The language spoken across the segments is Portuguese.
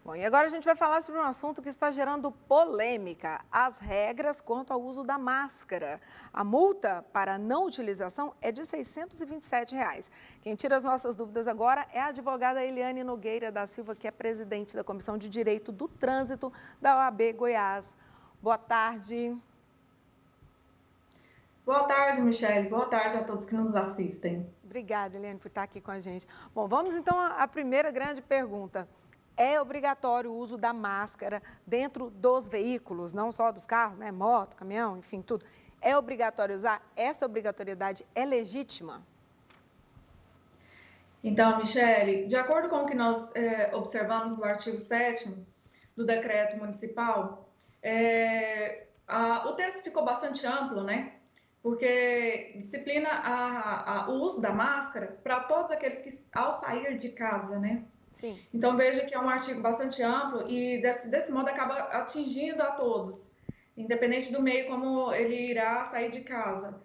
Bom, e agora a gente vai falar sobre um assunto que está gerando polêmica: as regras quanto ao uso da máscara. A multa para não utilização é de R$ 627. Quem tira as nossas dúvidas agora é a advogada Eliane Nogueira da Silva, que é presidente da Comissão de Direito do Trânsito da OAB Goiás. Boa tarde. Boa tarde, Michele. Boa tarde a todos que nos assistem. Obrigada, Eliane, por estar aqui com a gente. Bom, vamos então à primeira grande pergunta. É obrigatório o uso da máscara dentro dos veículos, não só dos carros, né? Moto, caminhão, enfim, tudo. É obrigatório usar? Essa obrigatoriedade é legítima? Então, Michele, de acordo com o que nós observamos no artigo 7º do decreto municipal, o texto ficou bastante amplo, né? Porque disciplina o uso da máscara para todos aqueles que, ao sair de casa, né? Sim. Então, veja que é um artigo bastante amplo e, desse modo, acaba atingindo a todos, independente do meio como ele irá sair de casa.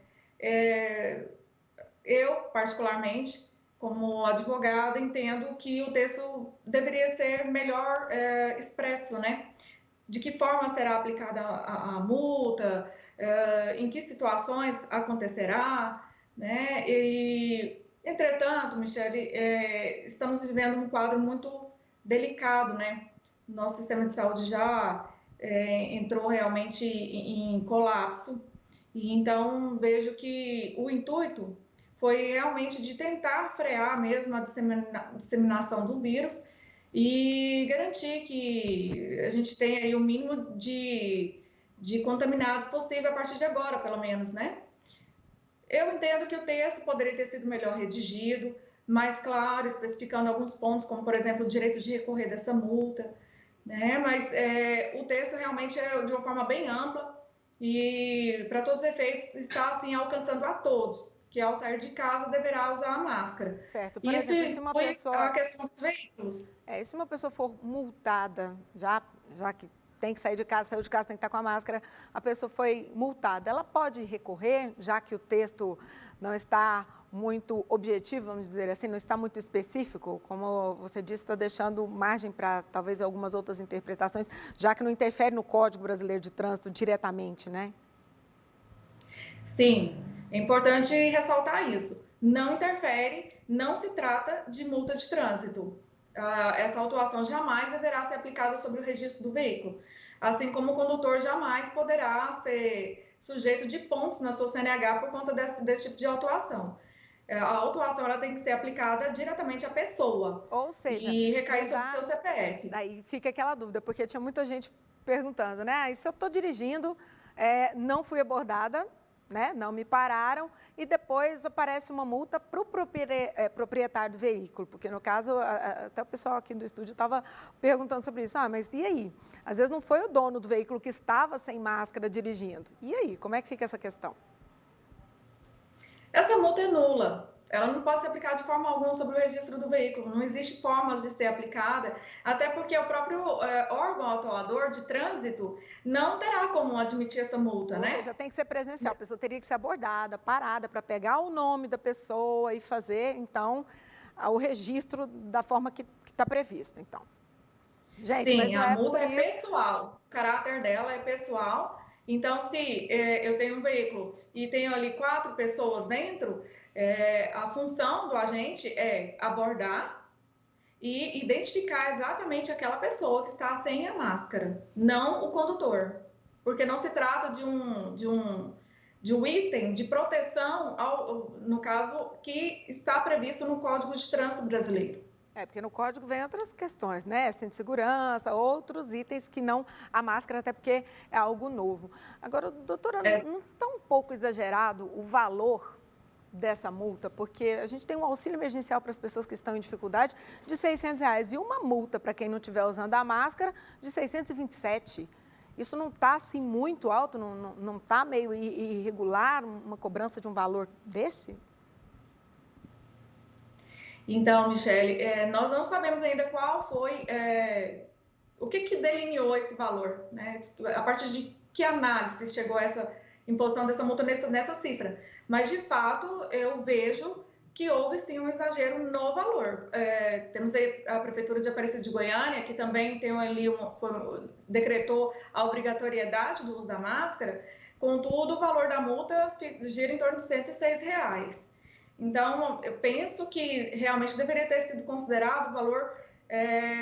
Eu, particularmente, como advogada, entendo que o texto deveria ser melhor expresso, né? De que forma será aplicada a multa, em que situações acontecerá, né? Entretanto, Michele, estamos vivendo um quadro muito delicado, né? Nosso sistema de saúde já entrou realmente em colapso, e então vejo que o intuito foi realmente de tentar frear mesmo a disseminação do vírus e garantir que a gente tenha aí o mínimo de contaminados possível a partir de agora, pelo menos, né? Eu entendo que o texto poderia ter sido melhor redigido, mais claro, especificando alguns pontos, como, por exemplo, o direito de recorrer dessa multa, né? Mas o texto realmente é de uma forma bem ampla e, para todos os efeitos, está, assim, alcançando a todos, que ao sair de casa deverá usar a máscara. Certo. Por Isso exemplo, se uma inclui a pessoa, questão dos veículos. se uma pessoa for multada, já que tem que sair de casa, saiu de casa, tem que estar com a máscara, a pessoa foi multada, ela pode recorrer, já que o texto não está muito objetivo, vamos dizer assim, não está muito específico, como você disse, está deixando margem para talvez algumas outras interpretações, já que não interfere no Código Brasileiro de Trânsito diretamente, né? Sim, é importante ressaltar isso. Não interfere, não se trata de multa de trânsito. Essa autuação jamais deverá ser aplicada sobre o registro do veículo, assim como o condutor jamais poderá ser sujeito de pontos na sua CNH por conta desse tipo de autuação. A autuação ela tem que ser aplicada diretamente à pessoa Ou seja, e recair não sobre o dá. seu CPF. Aí fica aquela dúvida, porque tinha muita gente perguntando, né? E se eu estou dirigindo, não fui abordada, né? Não me pararam, e depois aparece uma multa para o proprietário do veículo, porque no caso, até o pessoal aqui do estúdio estava perguntando sobre isso. Ah, mas e aí? Às vezes não foi o dono do veículo que estava sem máscara dirigindo. E aí, como é que fica essa questão? Essa multa é nula. Ela não pode ser aplicada de forma alguma sobre o registro do veículo. Não existe formas de ser aplicada, até porque o próprio órgão autuador de trânsito não terá como admitir essa multa, Ou né? seja, tem que ser presencial, a pessoa teria que ser abordada, parada, para pegar o nome da pessoa e fazer, então, o registro da forma que está previsto, então. Gente, mas Sim, não a é multa por é isso. pessoal. O caráter dela é pessoal. Então, se eu tenho um veículo e tenho ali 4 pessoas dentro, a função do agente é abordar e identificar exatamente aquela pessoa que está sem a máscara, não o condutor, porque não se trata de um item de proteção, no caso, que está previsto no Código de Trânsito Brasileiro. Porque no código vem outras questões, né? Cinto de segurança, outros itens que não a máscara, até porque é algo novo. Agora, doutora, É, não está um pouco exagerado o valor dessa multa? Porque a gente tem um auxílio emergencial para as pessoas que estão em dificuldade de R$ 600 e uma multa para quem não estiver usando a máscara de 627. Isso não está assim muito alto? Não está meio irregular uma cobrança de um valor desse? então, Michele, nós não sabemos ainda qual foi, o que delineou esse valor, né? A partir de que análise chegou a essa imposição dessa multa nessa cifra. Mas, de fato, eu vejo que houve sim um exagero no valor. Temos aí a Prefeitura de Aparecida de Goiânia, que também tem ali decretou a obrigatoriedade do uso da máscara, contudo, o valor da multa gira em torno de R$ 106. Então, eu penso que realmente deveria ter sido considerado o valor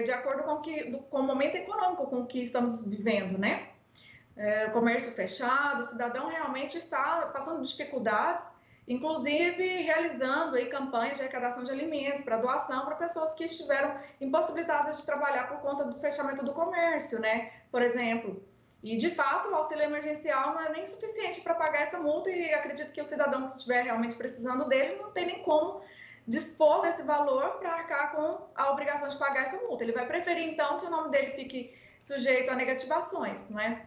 de acordo com o momento econômico com que estamos vivendo, né? Comércio fechado, o cidadão realmente está passando dificuldades, inclusive realizando aí campanhas de arrecadação de alimentos para doação para pessoas que estiveram impossibilitadas de trabalhar por conta do fechamento do comércio, né? Por exemplo. E, de fato, o auxílio emergencial não é nem suficiente para pagar essa multa e acredito que o cidadão que estiver realmente precisando dele não tem nem como dispor desse valor para arcar com a obrigação de pagar essa multa. Ele vai preferir, então, que o nome dele fique sujeito a negativações, não é?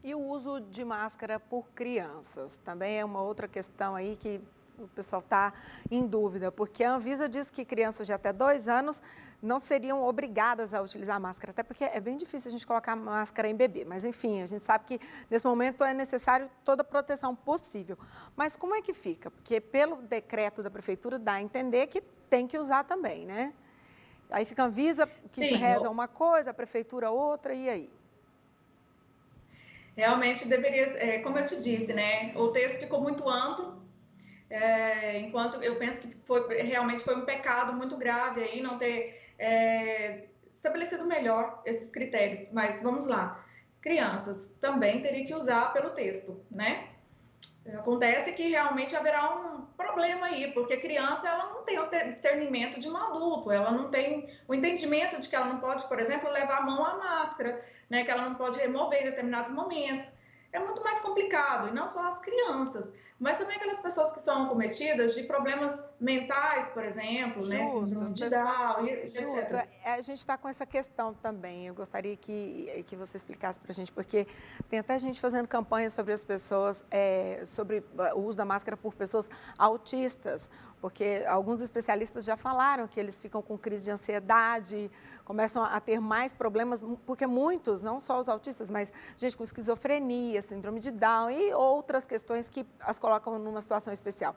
E o uso de máscara por crianças também é uma outra questão aí que o pessoal está em dúvida, porque a Anvisa diz que crianças de até 2 anos não seriam obrigadas a utilizar máscara, até porque é bem difícil a gente colocar máscara em bebê, mas enfim, a gente sabe que nesse momento é necessário toda a proteção possível. Mas como é que fica? Porque pelo decreto da Prefeitura dá a entender que tem que usar também, né? Aí fica a Anvisa que Sim, reza uma coisa, a Prefeitura outra, e aí? realmente deveria, como eu te disse, né? O texto ficou muito amplo, enquanto eu penso que realmente foi um pecado muito grave aí não ter estabelecido melhor esses critérios. Mas vamos lá, crianças também teria que usar pelo texto, né? Acontece que realmente haverá um problema aí, porque a criança ela não tem o discernimento de um adulto, ela não tem o entendimento de que ela não pode, por exemplo, levar a mão à máscara, né, que ela não pode remover em determinados momentos. É muito mais complicado, e não só as crianças, mas também aquelas pessoas que são acometidas de problemas mentais, por exemplo, né, Justo, síndrome as de pessoas. Down, Justo, etc. a gente está com essa questão também. Eu gostaria que você explicasse para a gente, porque tem até gente fazendo campanha sobre as pessoas, sobre o uso da máscara por pessoas autistas, porque alguns especialistas já falaram que eles ficam com crise de ansiedade, começam a ter mais problemas, porque muitos, não só os autistas, mas gente com esquizofrenia, síndrome de Down e outras questões que as colocam numa situação especial.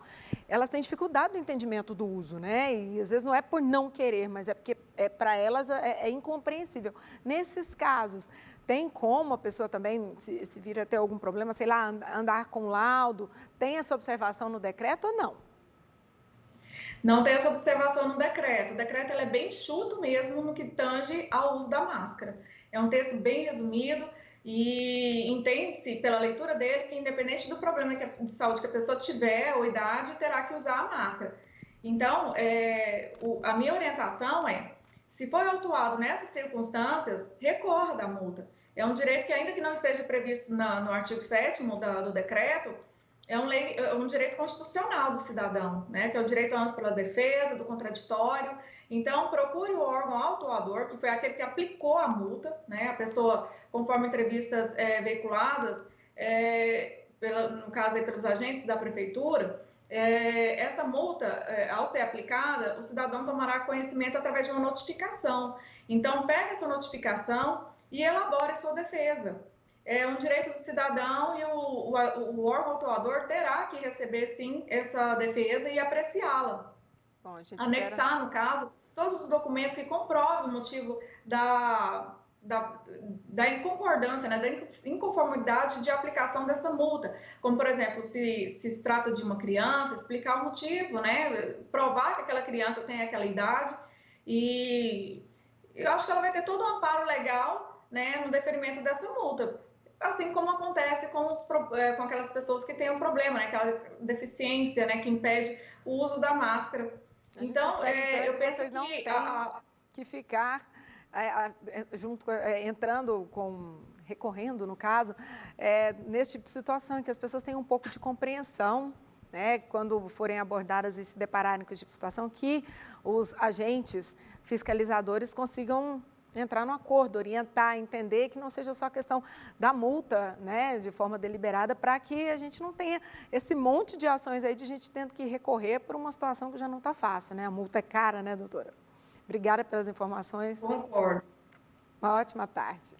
Elas têm dificuldade no entendimento do uso, né? E às vezes não é por não querer, mas é porque para elas é incompreensível. Nesses casos, tem como a pessoa também, se vir a ter algum problema, sei lá, andar com laudo, tem essa observação no decreto ou não? Não tem essa observação no decreto. O decreto ele é bem enxuto mesmo no que tange ao uso da máscara. É um texto bem resumido e entende-se pela leitura dele que independente do problema de saúde que a pessoa tiver ou idade, terá que usar a máscara. Então, a minha orientação é, se for autuado nessas circunstâncias, recorra da multa. É um direito que, ainda que não esteja previsto no artigo 7º do decreto, é um direito constitucional do cidadão, né? Que é o direito à ampla defesa, do contraditório. Então, procure o órgão autuador, que foi aquele que aplicou a multa, né? A pessoa, conforme entrevistas veiculadas, no caso aí pelos agentes da prefeitura, essa multa, ao ser aplicada, o cidadão tomará conhecimento através de uma notificação. Então, pegue essa notificação e elabore sua defesa. É um direito do cidadão e o órgão autuador terá que receber, sim, essa defesa e apreciá-la. Bom, a gente espera. Anexar, no caso, todos os documentos que comprovem o motivo da inconcordância, né, da inconformidade de aplicação dessa multa. Como, por exemplo, se trata de uma criança, explicar o motivo, né, provar que aquela criança tem aquela idade e eu acho que ela vai ter todo um amparo legal, né, no deferimento dessa multa. Assim como acontece com aquelas pessoas que têm um problema, né? Aquela deficiência, né? Que impede o uso da máscara. A gente Então, espera então, eu que penso vocês não que tenham que ficar junto, recorrendo, no caso, nesse tipo de situação, em que as pessoas tenham um pouco de compreensão, né, quando forem abordadas e se depararem com esse tipo de situação, que os agentes fiscalizadores consigam entrar no acordo, orientar, entender que não seja só a questão da multa, né, de forma deliberada, para que a gente não tenha esse monte de ações aí de gente tendo que recorrer por uma situação que já não está fácil, né? A multa é cara, né, doutora? Obrigada pelas informações. concordo. Uma ótima tarde.